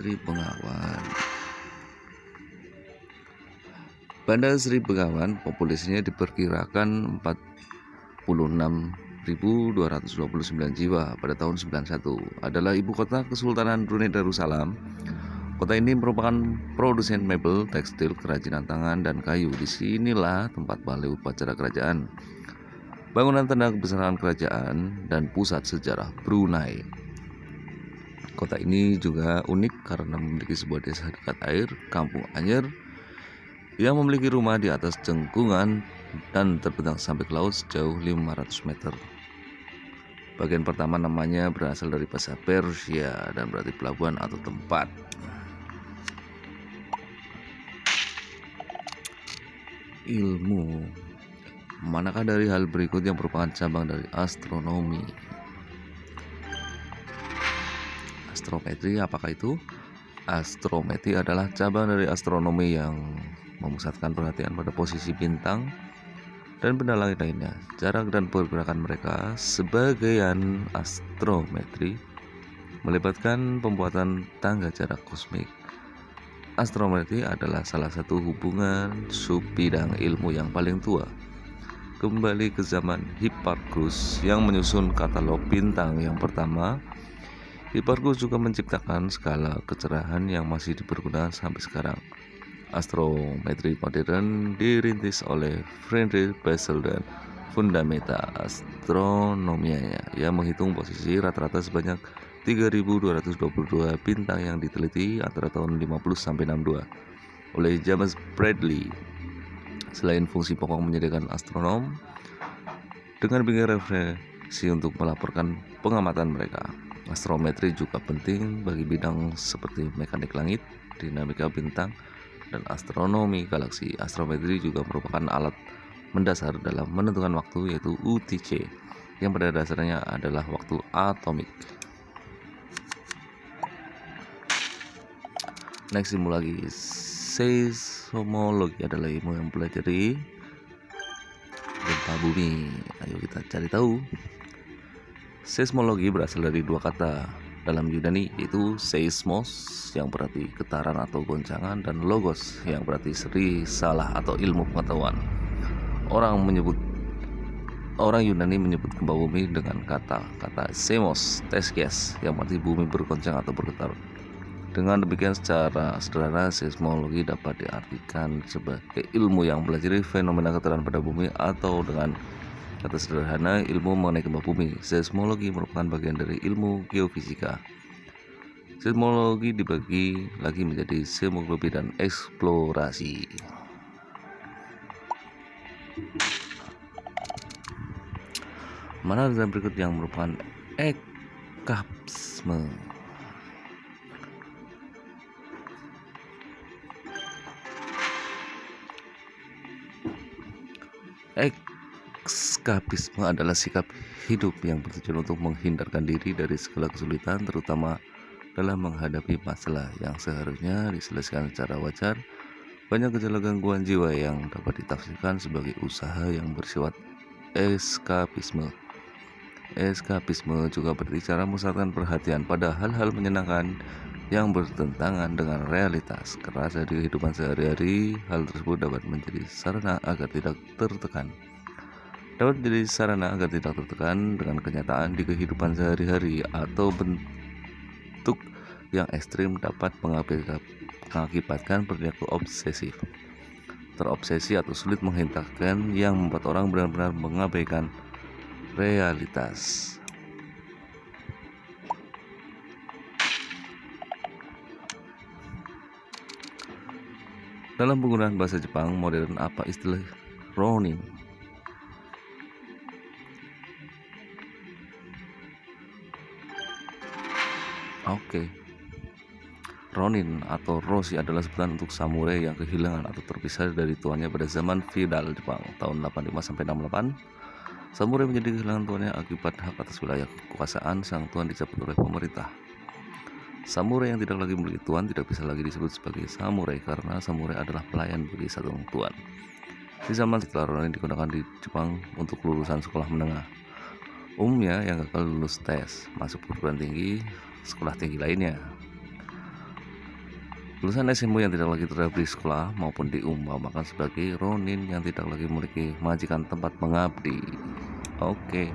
Sri Begawan. Banda Sri Begawan populasinya diperkirakan 46.229 jiwa pada tahun 91. Adalah ibu kota Kesultanan Brunei Darussalam. Kota ini merupakan produsen mebel, tekstil, kerajinan tangan, dan kayu. Disinilah tempat balai upacara kerajaan, bangunan tanda kebesaran kerajaan, dan pusat sejarah Brunei. Kota ini juga unik karena memiliki sebuah desa dekat air, Kampung Anyer, yang memiliki rumah di atas jengkungan dan terbentang sampai ke laut sejauh 500 meter. Bagian pertama namanya berasal dari bahasa Persia dan berarti pelabuhan atau tempat. Ilmu. Manakah dari hal berikut yang merupakan cabang dari astronomi? Astrometri, apakah itu? Astrometri adalah cabang dari astronomi yang memusatkan perhatian pada posisi bintang dan benda langit lainnya, jarak dan pergerakan mereka. Sebagian astrometri melibatkan pembuatan tangga jarak kosmik. Astrometri adalah salah satu hubungan subbidang ilmu yang paling tua. Kembali ke zaman Hipparchus yang menyusun katalog bintang yang pertama. Hipparchus juga menciptakan skala kecerahan yang masih dipergunakan sampai sekarang. Astrometri modern dirintis oleh Friedrich Bessel dan Fundamenta Astronomiae yang menghitung posisi rata-rata sebanyak 3.222 bintang yang diteliti antara tahun 50 sampai 62 oleh James Bradley. Selain fungsi pokok menyediakan astronom dengan berbagai referensi untuk melaporkan pengamatan mereka, astrometri juga penting bagi bidang seperti mekanik langit, dinamika bintang, dan astronomi galaksi. Astrometri juga merupakan alat mendasar dalam menentukan waktu, yaitu UTC, yang pada dasarnya adalah waktu atomik. Next, ilmu lagi. Seismologi adalah ilmu yang mempelajari gempa bumi. Ayo kita cari tahu. Seismologi berasal dari dua kata dalam Yunani, yaitu seismos yang berarti getaran atau goncangan, dan logos yang berarti risalah atau ilmu pengetahuan. Orang Yunani menyebut gempa bumi dengan kata seismos teskes yang berarti bumi bergoncang atau bergetar. Dengan demikian, secara sederhana seismologi dapat diartikan sebagai ilmu yang mempelajari fenomena getaran pada bumi, atau dengan kata sederhana, ilmu mengenai gempa bumi. Seismologi merupakan bagian dari ilmu geofisika. Seismologi dibagi lagi menjadi seismologi dan eksplorasi. Mana dari berikut yang merupakan eskapisme? Eskapisme adalah sikap hidup yang bertujuan untuk menghindarkan diri dari segala kesulitan, terutama dalam menghadapi masalah yang seharusnya diselesaikan secara wajar. Banyak gejala gangguan jiwa yang dapat ditafsirkan sebagai usaha yang bersifat eskapisme. Eskapisme juga berarti cara memusatkan perhatian pada hal-hal menyenangkan yang bertentangan dengan realitas kerasa di kehidupan sehari-hari. Hal tersebut dapat menjadi sarana agar tidak tertekan dengan kenyataan di kehidupan sehari-hari, atau bentuk yang ekstrim dapat mengakibatkan perilaku obsesif, terobsesi atau sulit menghindarkan, yang membuat orang benar-benar mengabaikan realitas. Dalam penggunaan bahasa Jepang modern, apa istilah ronin? Ronin atau Roshi adalah sebutan untuk samurai yang kehilangan atau terpisah dari tuannya pada zaman feodal Jepang tahun 85 sampai 68. Samurai menjadi kehilangan tuannya akibat hak atas wilayah kekuasaan sang tuan dicabut oleh pemerintah. Samurai yang tidak lagi memiliki tuan tidak bisa lagi disebut sebagai samurai karena samurai adalah pelayan bagi satu tuan. Di zaman setelah Ronin digunakan di Jepang untuk lulusan sekolah menengah. Umumnya yang gagal lulus tes masuk perguruan tinggi, sekolah tinggi lainnya. Lulusan SMU yang tidak lagi terlihat di sekolah maupun diumpamakan sebagai Ronin yang tidak lagi memiliki majikan tempat mengabdi. Oke.